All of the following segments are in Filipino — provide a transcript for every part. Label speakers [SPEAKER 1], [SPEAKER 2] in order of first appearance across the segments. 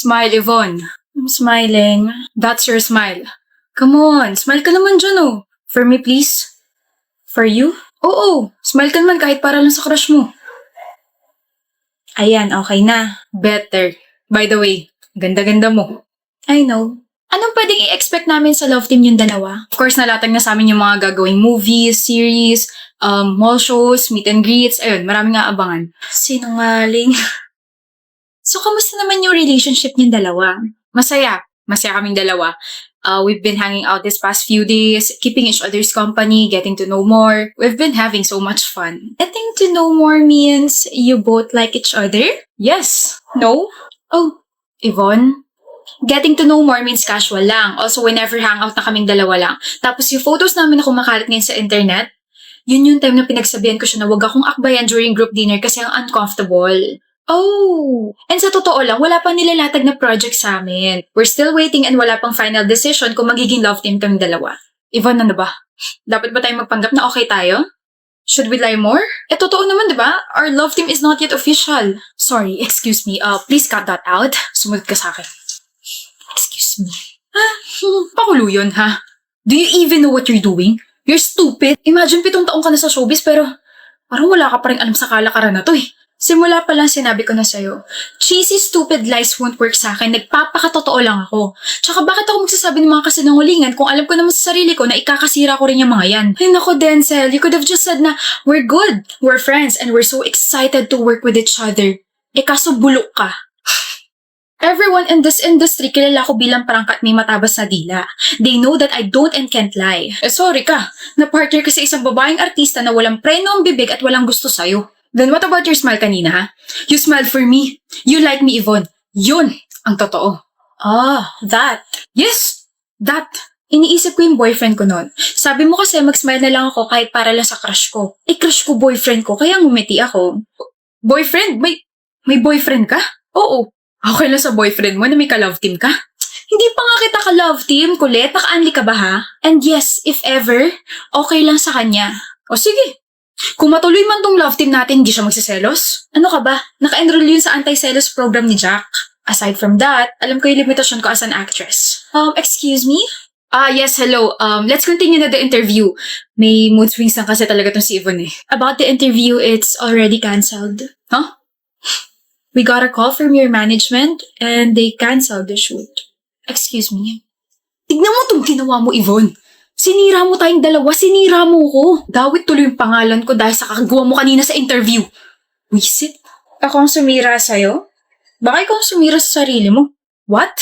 [SPEAKER 1] Smile, Yvonne. I'm smiling. That's your smile. Come on, smile ka naman dyan oh. For me, please. For you? Oo, smile ka naman kahit para lang sa crush mo. Ayan, okay na. Better. By the way, ganda-ganda mo. I know. Anong pwedeng i-expect namin sa love team yung dalawa? Of course, nalatag na sa amin yung mga gagawing movies, series, mall shows, meet and greets. Ayun, maraming nga abangan. Sinungaling. So, kamusta naman yung relationship niyong dalawa? Masaya. Masaya kaming dalawa. We've been hanging out this past few days, keeping each other's company, getting to know more. We've been having so much fun. Getting to know more means you both like each other? Yes. No? Oh, Yvonne? Getting to know more means casual lang. Also, whenever hangout na kaming dalawa lang. Tapos yung photos namin na kumakalat ngayon sa internet, yun yung time na pinagsabihan ko siya na wag akong akbayan during group dinner kasi ang uncomfortable. Oh! And sa totoo lang, wala pang nilalatag na project sa amin. We're still waiting and wala pang final decision kung magiging love team kaming dalawa. Yvonne, ano ba? Dapat ba tayong magpanggap na okay tayo? Should we lie more? Totoo naman, di ba? Our love team is not yet official. Sorry, excuse me. Please cut that out. Sumunod ka sa akin. Excuse me. Pakulo yun, ha? Do you even know what you're doing? You're stupid. Imagine 7 taong ka na sa showbiz pero parang wala ka pa rin alam sa kalakaran na to eh. Simula pa lang sinabi ko na sa'yo, cheesy stupid lies won't work sa akin. Nagpapakatotoo lang ako. Tsaka bakit ako magsasabi ng mga kasinungalingan kung alam ko naman sa sarili ko na ikakasira ko rin yung mga yan? Ay nako, Denzel, you could have just said na we're good, we're friends, and we're so excited to work with each other. Kaso bulok ka. Everyone in this industry kilala ko bilang prangkat may matabas na dila. They know that I don't and can't lie. Sorry ka. Na-partner ka sa isang babaeng artista na walang preno ang bibig at walang gusto sa'yo. Then what about your smile kanina, ha? You smiled for me. You like me, Yvonne. Yun ang totoo. That. Yes, that. Iniisip ko yung boyfriend ko noon. Sabi mo kasi mag-smile na lang ako kahit para lang sa crush ko. Crush ko boyfriend ko, kaya ngumiti ako. Boyfriend? May boyfriend ka? Oo. Okay lang sa boyfriend mo na may ka-love team ka? Hindi pa nga kita ka-love team, kulit. Naka-unli ka ba ha? And yes, if ever, okay lang sa kanya. O sige. Kung matuloy man tong love team natin, hindi siya magsiselos? Ano ka ba? Naka-enroll yun sa anti-selos program ni Jack. Aside from that, alam ko yung limitasyon ko as an actress. Excuse me? Yes, hello. Let's continue na the interview. May mood swings lang kasi talaga tong si Yvonne eh. About the interview, it's already cancelled. Huh? We got a call from your management and they canceled the shoot. Excuse me. Tignan mo itong ginawa mo, Yvonne. Sinira mo tayong dalawa, sinira mo ko. Dawit tuloy yung pangalan ko dahil sa kagawa mo kanina sa interview. Wisit? Ako ang sumira sa'yo? Baka ikaw ang sumira sa sarili mo. What?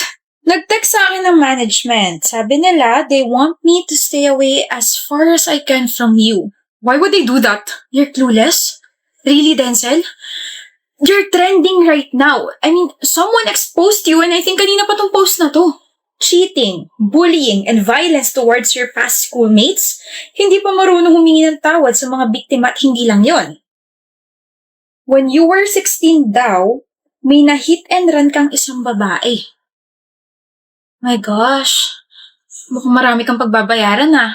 [SPEAKER 1] Nag-text sa akin ng management. Sabi nila, they want me to stay away as far as I can from you. Why would they do that? You're clueless? Really, Denzel? You're trending right now. I mean, someone exposed you and I think kanina pa tong post na to. Cheating, bullying, and violence towards your past schoolmates? Hindi pa marunong humingi ng tawad sa mga biktima at hindi lang yon. When you were 16 daw, may na-hit and run kang isang babae. My gosh, mukhang marami kang pagbabayaran ah.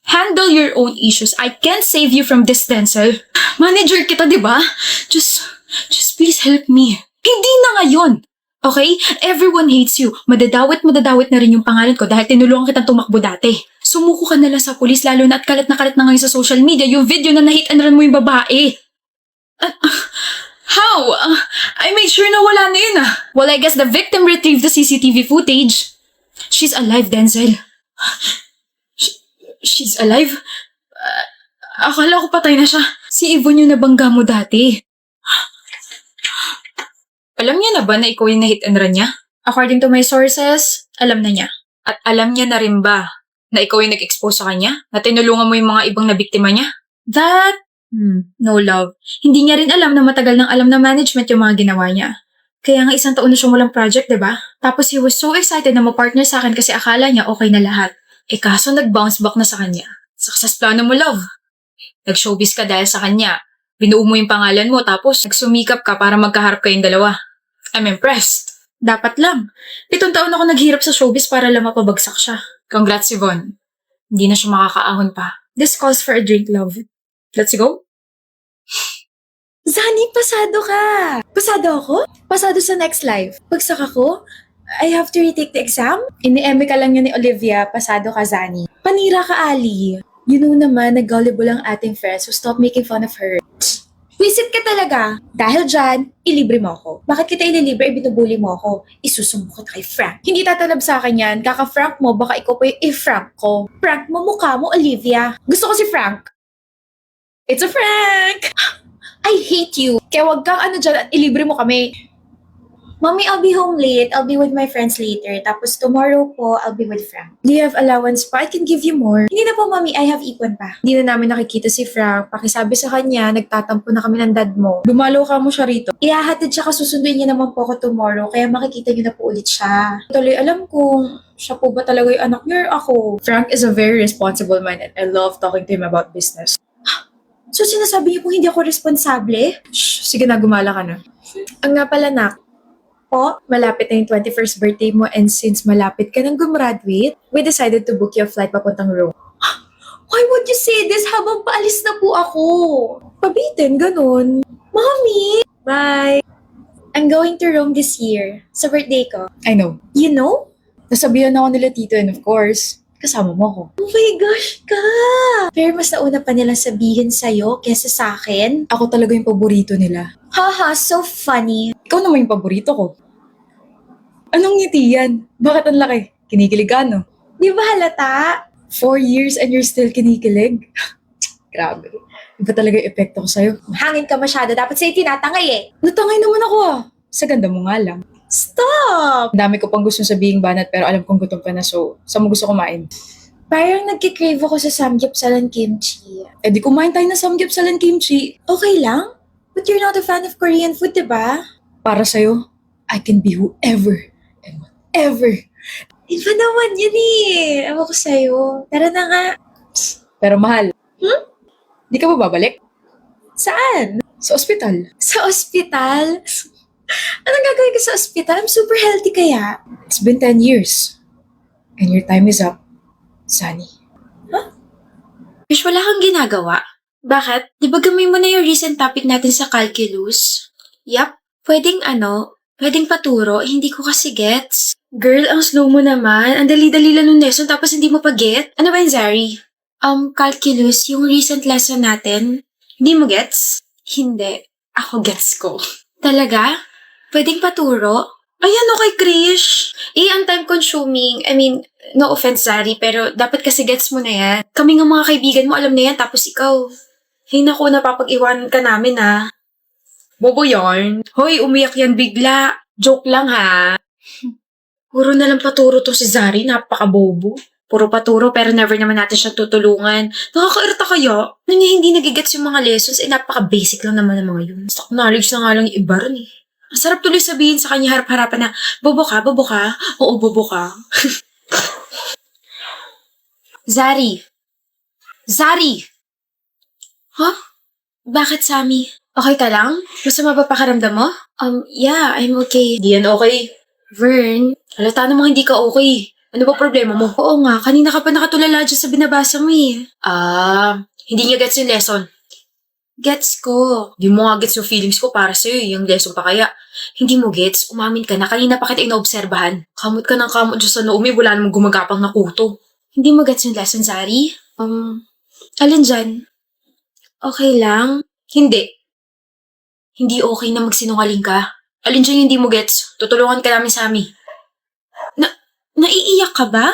[SPEAKER 1] Handle your own issues. I can't save you from this, Denzel. Manager kita, di ba? Just please help me. Hindi na ngayon. Okay? Everyone hates you. Madadawit na rin yung pangalan ko dahil tinulungan kitang tumakbo dati. Sumuko ka na lang sa pulis lalo na at kalat na ngayon sa social media yung video na na-hit and run mo yung babae. How? I made sure na wala na yun ah. Well, I guess the victim retrieved the CCTV footage. She's alive, Denzel. She's alive? Akala ko patay na siya. Si Yvonne yung nabangga mo dati. Alam niya na ba na ikaw yung na-hit and run niya? According to my sources, alam na niya. At alam niya na rin ba na ikaw yung nag-expose sa kanya? Na tinulungan mo yung mga ibang nabiktima niya? That? No love. Hindi niya rin alam na matagal nang alam na management yung mga ginawa niya. Kaya nga 1 taon na siyang walang project, diba? Tapos he was so excited na ma-partner sa akin kasi akala niya okay na lahat. Kaso nag-bounce back na sa kanya. Success plano mo, love. Nag-showbiz ka dahil sa kanya. Binuo mo yung pangalan mo tapos nagsumikap ka para magkaharap kayong dalawa. I'm impressed. Dapat lang. 7 taon ako naghirap sa showbiz para lang mapabagsak siya. Congrats, Yvonne. Hindi na siya makakaahon pa. This calls for a drink, love. Let's go?
[SPEAKER 2] Zani, pasado ka! Pasado ako? Pasado sa next life. Pagsak ako, I have to retake the exam? Ini-eme ka lang yun ni Olivia, pasado ka, Zani. Panira ka, Ali. You know naman na gullible ang ating friends, so stop making fun of her. Visit ka talaga. Dahil dyan, ilibre mo ako. Bakit kita ililibre, ibinubuli mo ako? Isusumbo kita kay Frank. Hindi tatalab sa akin yan. Kaka-Frank mo, baka ikaw pa yung i-Frank ko. Frank mo, mukha mo, Olivia. Gusto ko si Frank. It's a Frank! I hate you. Kaya wag kang ano dyan at ilibre mo kami. Mommy, I'll be home late. I'll be with my friends later. Tapos tomorrow po, I'll be with Frank. Do you have allowance pa? I can give you more. Hindi na po, Mommy. I have ipon pa. Hindi na namin nakikita si Frank. Pakisabi sa kanya, nagtatampo na kami ng dad mo. Dumalo ka mo siya rito. Ihahatid siya kasusunduin niya naman po ako tomorrow. Kaya makikita niyo na po ulit siya. Tuloy alam kung siya po ba talaga yung anak niyo or ako. Frank is a very responsible man and I love talking to him about business. So sinasabi niyo po hindi ako responsable? Shh, sige na, gumala ka na. Ang nga pala, nak, po, malapit na yung 21st birthday mo and since malapit ka nang gumraduate, we decided to book your flight papuntang Rome. Why would you say this habang paalis na po ako? Pabitin, ganun. Mommy! Bye! I'm going to Rome this year. Sa birthday ko.
[SPEAKER 1] I know.
[SPEAKER 2] You know?
[SPEAKER 1] Nasabihan ako nila tito and of course, kasama mo ako.
[SPEAKER 2] Oh my gosh ka! Pero mas nauna pa nilang sabihin sa'yo kesa sa akin.
[SPEAKER 1] Ako talaga yung paborito nila.
[SPEAKER 2] Haha, so funny.
[SPEAKER 1] Ikaw naman yung paborito ko. Anong ngiti yan? Bakit ang laki? Kinikilig ka, no?
[SPEAKER 2] Di ba halata?
[SPEAKER 1] 4 years and you're still kinikilig? Grabe. Iba talaga yung epekto ko sa'yo.
[SPEAKER 2] Hangin ka masyado. Dapat sa'yo tinatangay eh.
[SPEAKER 1] Natangay naman ako ah. Sa ganda mo nga lang.
[SPEAKER 2] Stop!
[SPEAKER 1] Ang dami ko pang gustong sabihin banat pero alam kong gutom ka na so saan mo gusto kumain?
[SPEAKER 2] Parang nagkikrave ako sa samgyeopsal and kimchi.
[SPEAKER 1] Eh di kumain tayo ng samgyeopsal and kimchi.
[SPEAKER 2] Okay lang? But you're not a fan of Korean food, diba?
[SPEAKER 1] Para sa'yo, I can be whoever and whatever.
[SPEAKER 2] Iba naman yun eh. Ewan ko sa'yo. Tara na nga.
[SPEAKER 1] Pero mahal. Di ka ba babalik?
[SPEAKER 2] Saan?
[SPEAKER 1] Sa ospital.
[SPEAKER 2] Sa ospital? Anong gagawin ko sa ospital? I'm super healthy kaya.
[SPEAKER 1] It's been 10 years. And your time is up, Sunny.
[SPEAKER 3] Wish, wala kang ginagawa? Bakit? Di ba gamay mo na yung recent topic natin sa calculus? Yap, pwedeng paturo, hindi ko kasi gets. Girl, ang slow mo naman. Ang dali-dali lang ng lesson tapos hindi mo pa get. Ano ba yun, Zari? Calculus, yung recent lesson natin. Hindi mo gets? Hindi. Ako gets ko. Talaga? Pwedeng paturo? Ayan, okay, Krish. Ang time-consuming. I mean, no offense, Zari, pero dapat kasi gets mo na yan. Kami nga mga kaibigan mo, alam na yan, tapos ikaw. Ay, naku, napapag-iwanan ka namin, ha?
[SPEAKER 1] Bobo yarn.
[SPEAKER 3] Hoy, umiyak yan bigla. Joke lang, ha? Puro na lang paturo to si Zari, napaka-bobo. Puro paturo, pero never naman natin siya tutulungan. Nakakairita kaya? Ano niya hindi nagigets yung mga lessons, napaka-basic lang naman ng mga yun. Stock knowledge na nga lang yung iba rin, eh. Ang sarap tuloy sabihin sa kanya harap-harapan na, bobo ka, bobo ka? Oo, bobo ka. Zari! Zari! Huh? Bakit, Sammy? Okay ka lang? Masama ba pakiramdam mo? Yeah, I'm okay.
[SPEAKER 1] Di yan okay.
[SPEAKER 3] Vern, halata namang hindi ka okay. Ano ba problema mo? Oo nga, kanina ka pa nakatulala dyan sa binabasa mo eh.
[SPEAKER 1] Hindi niya gets yung lesson.
[SPEAKER 3] Gets ko.
[SPEAKER 1] Di mo nga gets yung feelings ko para sa'yo, yung lesson pa kaya.
[SPEAKER 3] Hindi mo gets, umamin ka na kanina pa kita inaobserbahan.
[SPEAKER 1] Kamot ka ng kamot dyan sa noo, may wala namang gumagapang na kuto.
[SPEAKER 3] Hindi mo gets yung lesson, Zari? Alin dyan? Okay lang?
[SPEAKER 1] Hindi.
[SPEAKER 3] Hindi okay na magsinungaling ka? Alin dyan yung hindi mo gets? Tutulungan ka namin, Sammy. Naiiyak ka ba?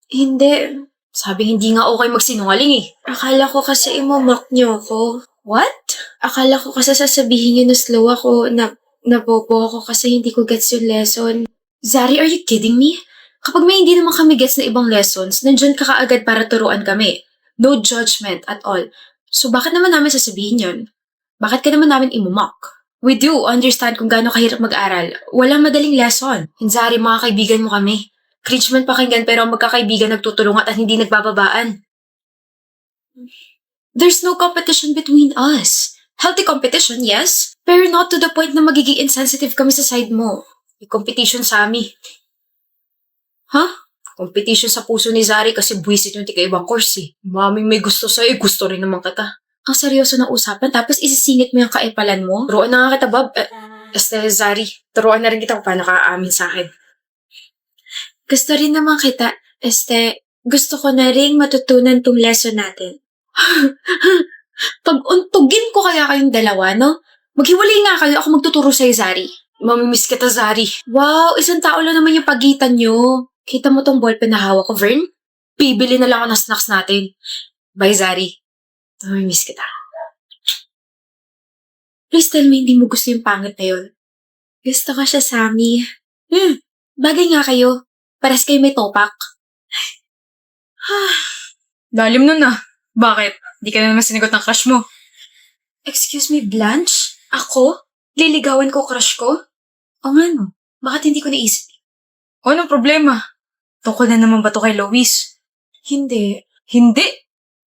[SPEAKER 3] Hindi.
[SPEAKER 1] Sabi hindi nga okay magsinungaling eh.
[SPEAKER 3] Akala ko kasi imamock niyo ako.
[SPEAKER 1] What?
[SPEAKER 3] Akala ko kasi sasabihin niyo na slow ako, nabobo ako kasi hindi ko gets yung lesson. Zari, are you kidding me? Kapag may hindi naman kami gets na ibang lessons, nandyan ka kaagad para turuan kami. No judgment at all. So bakit naman namin sasabihin yun? Bakit ka naman namin imamock? We do understand kung gaano kahirap mag-aral. Walang madaling lesson. Zari, mga kaibigan mo kami. Cringe man pakinggan pero ang magkakaibigan nagtutulungan at hindi nagbababaan. There's no competition between us. Healthy competition, yes. Pero not to the point na magiging insensitive kami sa side mo. May competition sa amin. Competition sa puso ni Zari kasi buwisit yung tika ibang course eh. Mami may gusto sa'yo, gusto rin naman kita. ang seryoso ng usapan tapos isisingit mo yung kaipalan mo? Turuan na nga kita, Bob. Zari, turuan na rin kita kung paano ka aamin sa akin. Gusto rin naman kita. Gusto ko na rin matutunan tong lesson natin. Pag-untugin ko kaya kayong dalawa, no? Maghiwalay nga kayo, ako magtuturo sa'yo, Zari. Mamimiss kita, Zari. Wow, isang tao lang naman yung pagitan nyo. Kita mo tong ballpen na hawak ko, Vern? Bibili na lang ako ng snacks natin. Bye, Zari. Mamimiss kita. Please tell me hindi mo gusto yung pangit na yun. Gusto ko siya, Sammy. Bagay nga kayo. Pares kayo may topak.
[SPEAKER 1] Lalim nun ah. Bakit? Di ka na naman sinigot ng crush mo.
[SPEAKER 3] Excuse me, Blanche? Ako? Liligawan ko crush ko? O nga no, bakit hindi ko naisip?
[SPEAKER 1] O, anong problema? Tungkol na naman ba to kay Lois?
[SPEAKER 3] Hindi.
[SPEAKER 1] Hindi.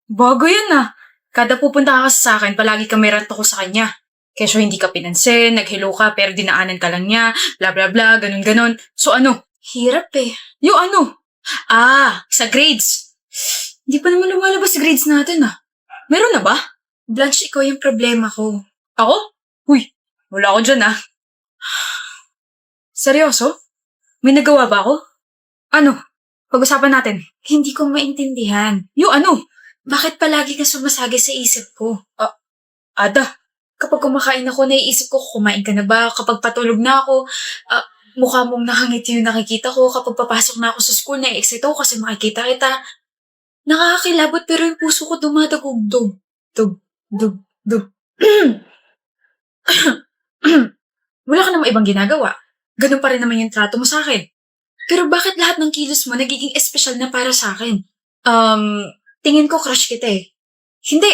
[SPEAKER 1] Bago yun ah. Kada pupunta ka kasi sa akin, palagi ka may rant ako sa kanya. Kesyo hindi ka pinansin, naghilo ka pero dinaanan ka lang niya, bla bla bla, ganun ganon. So ano?
[SPEAKER 3] Hirap eh.
[SPEAKER 1] Yung ano? Sa grades. Hindi pa naman lumalabas sa grades natin ah. Meron na ba?
[SPEAKER 3] Blanche, ikaw yung problema ko.
[SPEAKER 1] Ako? Uy, wala ako dyan ah. Seryoso? May nagawa ba ako? Ano? Pag-usapan natin.
[SPEAKER 3] Hindi ko maintindihan.
[SPEAKER 1] Yung ano?
[SPEAKER 3] Bakit palagi ka sumasagi sa isip ko?
[SPEAKER 1] Ada.
[SPEAKER 3] Kapag kumakain ako, naiisip ko, kumain ka na ba? Kapag patulog na ako, mukha mong nakangiti yung nakikita ko. Kapag papasok na ako sa school, nai-excite ako kasi makikita kita. Nakakakilabot pero yung puso ko dumadagugdog. Dug.
[SPEAKER 1] Wala ka namang ibang ginagawa. Ganun pa rin naman yung trato mo sa akin.
[SPEAKER 3] Pero bakit lahat ng kilos mo nagiging espesyal na para sa akin? Tingin ko crush kita eh. Hindi.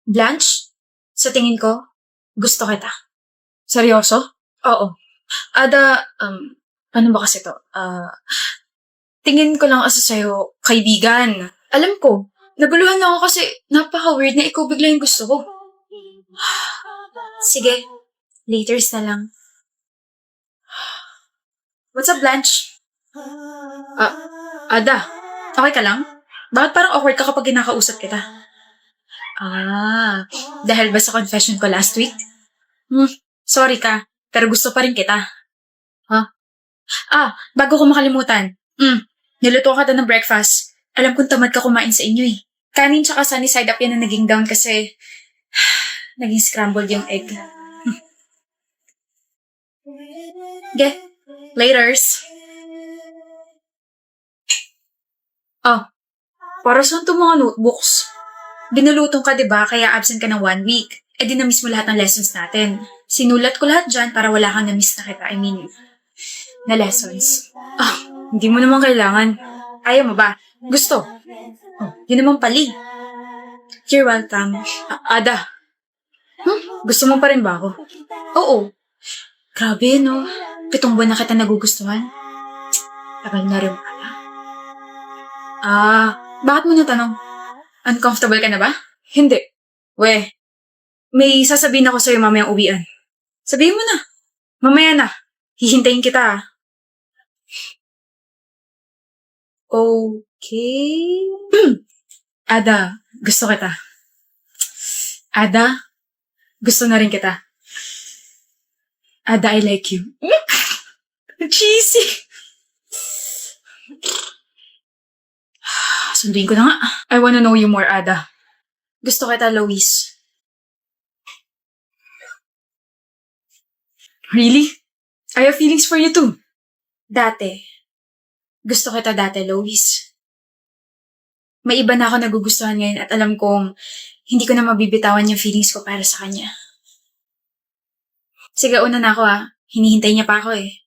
[SPEAKER 3] Blanche, sa tingin ko, gusto kita.
[SPEAKER 1] Seryoso?
[SPEAKER 3] Oo.
[SPEAKER 1] Ada, paano ba kasi to? Tingin ko lang asa sa'yo, kaibigan.
[SPEAKER 3] Alam ko, naguluhan lang ako kasi napaka-weird na ikaw bigla yung gusto ko. Sige, laters na lang.
[SPEAKER 1] What's up, Blanche? Ada, okay ka lang? Bakit parang awkward ka kapag kinakausap kita? Dahil ba sa confession ko last week? Sorry ka, pero gusto pa rin kita. Bago ko makalimutan. Niluto ka ng breakfast. Alam kong tamad ka kumain sa inyo eh. Kanin tsaka sunny side up yan na naging down kasi naging scrambled yung egg. Laters. Para saan itong mga notebooks? Binulutong ka, diba? Kaya absent ka ng 1 week. Di na-miss mo lahat ng lessons natin. Sinulat ko lahat dyan para wala kang na-miss na kita. Na lessons. Hindi mo naman kailangan. Ayaw mo ba? Gusto? Yun naman pali.
[SPEAKER 3] You're welcome.
[SPEAKER 1] Ada. Gusto mo pa rin ba ako?
[SPEAKER 3] Oo. Grabe, no? 7 buwan na kita nagugustuhan. Tagal na rin pala.
[SPEAKER 1] Bakit mo natanong? Uncomfortable ka na ba? Hindi. May sasabihin ako sa'yo mamayang uwian. Sabihin mo na. Mamaya na. Hihintayin kita. Okay. Ada, gusto kita. Ada, gusto na rin kita. Ada, I like you. Cheesy. Sunduin ko na nga. I wanna know you more, Ada.
[SPEAKER 3] Gusto kita, Lois.
[SPEAKER 1] Really? I have feelings for you too.
[SPEAKER 3] Dati. Gusto kita dati, Lois. May iba na ako nagugustuhan ngayon at alam kong hindi ko na mabibitawan yung feelings ko para sa kanya. Sige, una na ako Hinihintay niya pa ako eh.